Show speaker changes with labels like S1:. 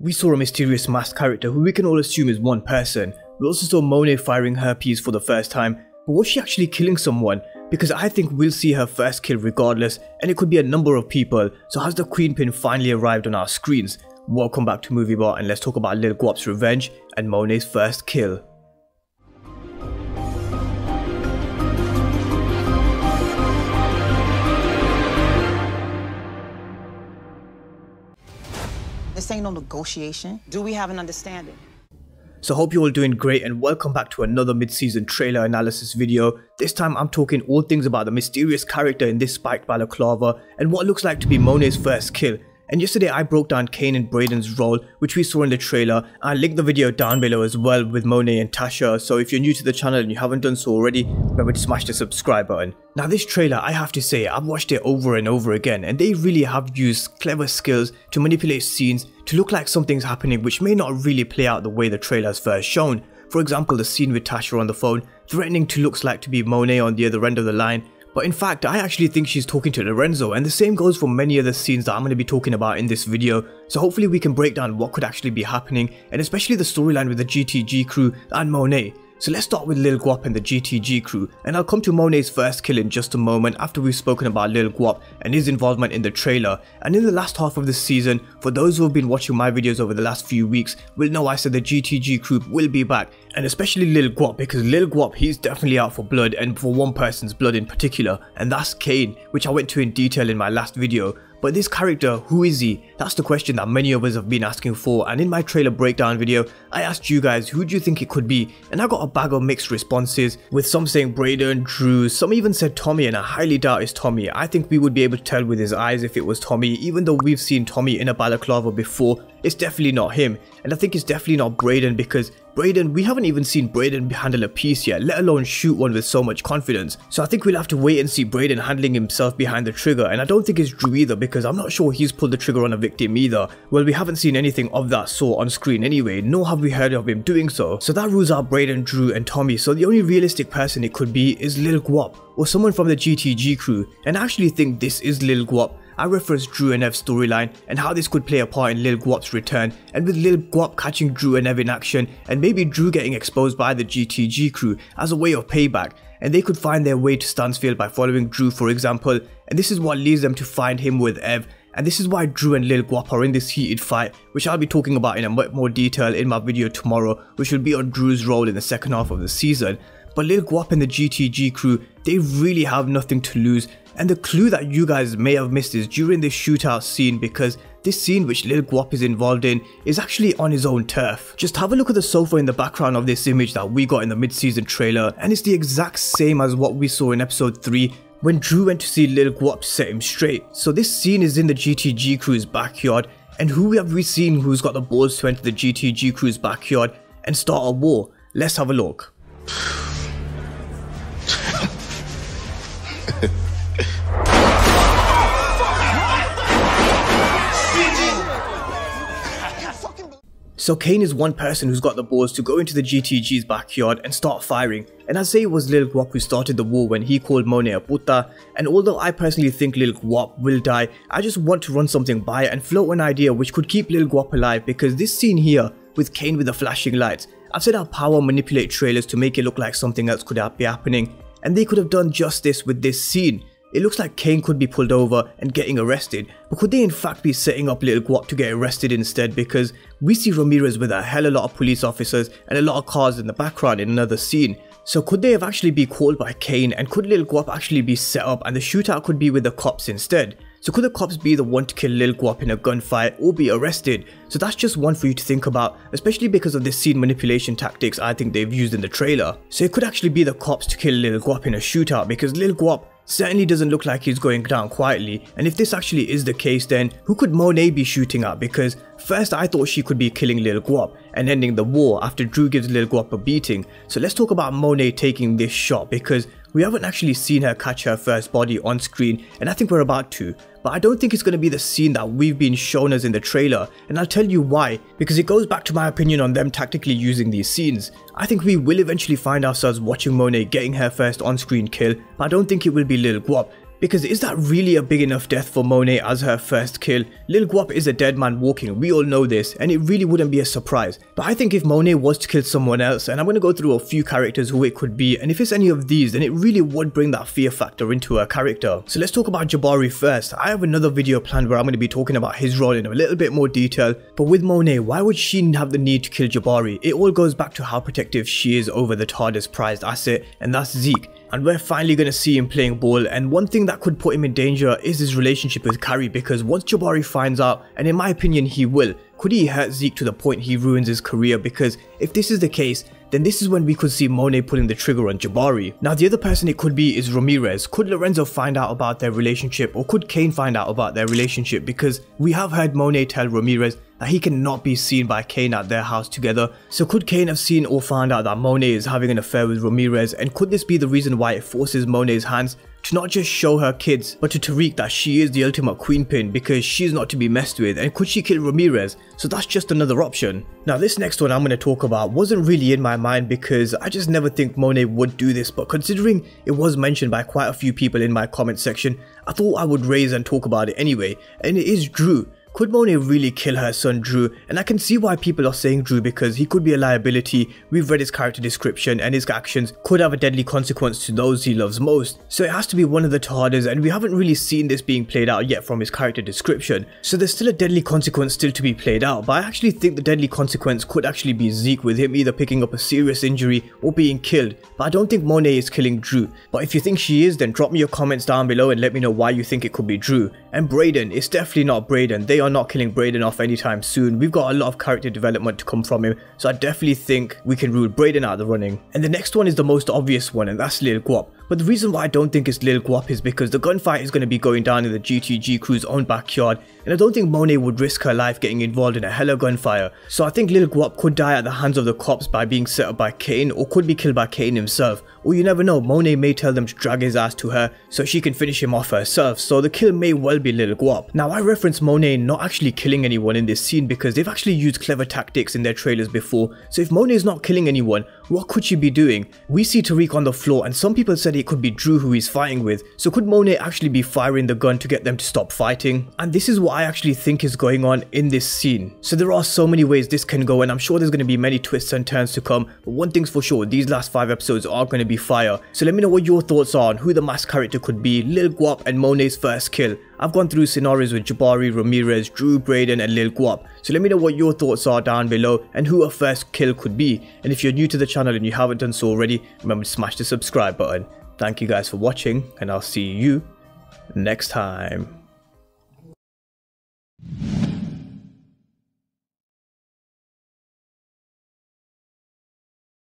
S1: we saw a mysterious masked character who we can all assume is one person. We also saw Monet firing her piece for the first time, but was she actually killing someone? Because I think we'll see her first kill regardless, and it could be a number of people. So has the Queen Pin finally arrived on our screens? Welcome back to Movie Bar, and let's talk about Lil Guap's revenge and Monet's first kill.
S2: This ain't no negotiation. Do we have an understanding?
S1: So hope you're all doing great, and welcome back to another mid-season trailer analysis video. This time I'm talking all things about the mysterious character in this spiked balaclava and what looks like to be Monet's first kill. And yesterday I broke down Cane and Brayden's role, which we saw in the trailer. I'll link the video down below as well with Monet and Tasha, so if you're new to the channel and you haven't done so already, remember to smash the subscribe button. Now this trailer, I have to say, I've watched it over and over again, and they really have used clever skills to manipulate scenes to look like something's happening which may not really play out the way the trailer's first shown. For example, the scene with Tasha on the phone, threatening to looks like to be Monet on the other end of the line. But in fact, I actually think she's talking to Lorenzo, and the same goes for many other scenes that I'm going to be talking about in this video. So hopefully we can break down what could actually be happening, and especially the storyline with the GTG crew and Monet. So let's start with Lil Guap and the GTG crew, and I'll come to Monet's first kill in just a moment after we've spoken about Lil Guap and his involvement in the trailer. And in the last half of the season, for those who have been watching my videos over the last few weeks, will know I said the GTG crew will be back, and especially Lil Guap, because Lil Guap, he's definitely out for blood, and for one person's blood in particular, and that's Cane, which I went to in detail in my last video. But this character, who is he? That's the question that many of us have been asking for, and in my trailer breakdown video, I asked you guys who do you think it could be, and I got a bag of mixed responses, with some saying Brayden, Drew, some even said Tommy, and I highly doubt it's Tommy. I think we would be able to tell with his eyes if it was Tommy, even though we've seen Tommy in a balaclava before. It's definitely not him, and I think it's definitely not Brayden, because Brayden, we haven't even seen Brayden handle a piece yet, let alone shoot one with so much confidence. So I think we'll have to wait and see Brayden handling himself behind the trigger, and I don't think it's Drew either, because I'm not sure he's pulled the trigger on a victim either. Well, we haven't seen anything of that sort on screen anyway, nor have we heard of him doing so. So that rules out Brayden, Drew and Tommy, so the only realistic person it could be is Lil Guap, or someone from the GTG crew, and I actually think this is Lil Guap. I referenced Drew and Ev's storyline and how this could play a part in Lil Guap's return, and with Lil Guap catching Drew and Ev in action, and maybe Drew getting exposed by the GTG crew as a way of payback, and they could find their way to Stansfield by following Drew, for example, and this is what leads them to find him with Ev. And this is why Drew and Lil Guap are in this heated fight, which I'll be talking about in a bit more detail in my video tomorrow, which will be on Drew's role in the second half of the season. But Lil Guap and the GTG crew, they really have nothing to lose, and the clue that you guys may have missed is during this shootout scene, because this scene which Lil Guap is involved in is actually on his own turf. Just have a look at the sofa in the background of this image that we got in the mid-season trailer, and it's the exact same as what we saw in episode 3 when Drew went to see Lil Guap set him straight. So this scene is in the GTG crew's backyard, and who have we seen who's got the balls to enter the GTG crew's backyard and start a war? Let's have a look. So Cane is one person who's got the balls to go into the GTG's backyard and start firing, and I'd say it was Lil Guap who started the war when he called Monet a puta. And although I personally think Lil Guap will die, I just want to run something by it and float an idea which could keep Lil Guap alive, because this scene here with Cane with the flashing lights, I've said how power manipulate trailers to make it look like something else could be happening, and they could have done just this with this scene. It looks like Cane could be pulled over and getting arrested, but could they in fact be setting up Lil Guap to get arrested instead, because we see Ramirez with a hell of a lot of police officers and a lot of cars in the background in another scene. So could they have actually be called by Cane, and could Lil Guap actually be set up and the shootout could be with the cops instead? So could the cops be the one to kill Lil Guap in a gunfight or be arrested? So that's just one for you to think about, especially because of the scene manipulation tactics I think they've used in the trailer. So it could actually be the cops to kill Lil Guap in a shootout, because Lil Guap certainly doesn't look like he's going down quietly, and if this actually is the case, then who could Monet be shooting at? Because first I thought she could be killing Lil Guap and ending the war after Drew gives Lil Guap a beating. So let's talk about Monet taking this shot, because we haven't actually seen her catch her first body on screen, and I think we're about to. But I don't think it's going to be the scene that we've been shown us in the trailer, and I'll tell you why, because it goes back to my opinion on them tactically using these scenes. I think we will eventually find ourselves watching Monet getting her first on-screen kill, but I don't think it will be Lil Guap, Because is that really a big enough death for Monet as her first kill? Lil Guap is a dead man walking, we all know this, and it really wouldn't be a surprise. But I think if Monet was to kill someone else, and I'm going to go through a few characters who it could be, and if it's any of these, then it really would bring that fear factor into her character. So let's talk about Jabari first. I have another video planned where I'm going to be talking about his role in a little bit more detail, but with Monet, why would she have the need to kill Jabari? It all goes back to how protective she is over the hardest prized asset, and that's Zeke. And we're finally going to see him playing ball, and one thing that could put him in danger is his relationship with Carrie, because once Jabari finds out, and in my opinion he will, could he hurt Zeke to the point he ruins his career? Because if this is the case, then this is when we could see Monet pulling the trigger on Jabari. Now the other person it could be is Ramirez. Could Lorenzo find out about their relationship, or could Cane find out about their relationship? Because we have heard Monet tell Ramirez that he cannot be seen by Cane at their house together. So could Cane have seen or found out that Monet is having an affair with Ramirez, and could this be the reason why it forces Monet's hands to not just show her kids, but to Tariq that she is the ultimate queen pin because she's not to be messed with? And could she kill Ramirez? So that's just another option. Now this next one I'm going to talk about wasn't really in my mind because I just never think Monet would do this, but considering it was mentioned by quite a few people in my comment section, I thought I would raise and talk about it anyway, and it is Drew. Could Monet really kill her son Drew? And I can see why people are saying Drew, because he could be a liability. We've read his character description and his actions could have a deadly consequence to those he loves most. So it has to be one of the Tejadas, and we haven't really seen this being played out yet from his character description. So there's still a deadly consequence still to be played out, but I actually think the deadly consequence could actually be Zeke, with him either picking up a serious injury or being killed. But I don't think Monet is killing Drew. But if you think she is, then drop me your comments down below and let me know why you think it could be Drew. And Brayden, it's definitely not Brayden. They are not killing Brayden off anytime soon. We've got a lot of character development to come from him, so I definitely think we can rule Brayden out of the running. And the next one is the most obvious one, and that's Lil Guap. But the reason why I don't think it's Lil Guap is because the gunfight is going to be going down in the GTG crew's own backyard, and I don't think Monet would risk her life getting involved in a hella gunfire. So I think Lil Guap could die at the hands of the cops by being set up by Cane, or could be killed by Cane himself. Or you never know, Monet may tell them to drag his ass to her so she can finish him off herself, so the kill may well be Lil Guap. Now I reference Monet not actually killing anyone in this scene because they've actually used clever tactics in their trailers before, so if Monet is not killing anyone, what could she be doing? We see Tariq on the floor, and some people said it could be Drew who he's fighting with, so could Monet actually be firing the gun to get them to stop fighting? And this is what I actually think is going on in this scene. So there are so many ways this can go, and I'm sure there's going to be many twists and turns to come, but one thing's for sure, these last 5 episodes are going to be fire. So let me know what your thoughts are on who the masked character could be, Lil Guap and Monet's first kill. I've gone through scenarios with Jabari, Ramirez, Drew, Brayden and Lil Guap. So let me know what your thoughts are down below and who a first kill could be. And if you're new to the channel and you haven't done so already, remember to smash the subscribe button. Thank you guys for watching, and I'll see you next time.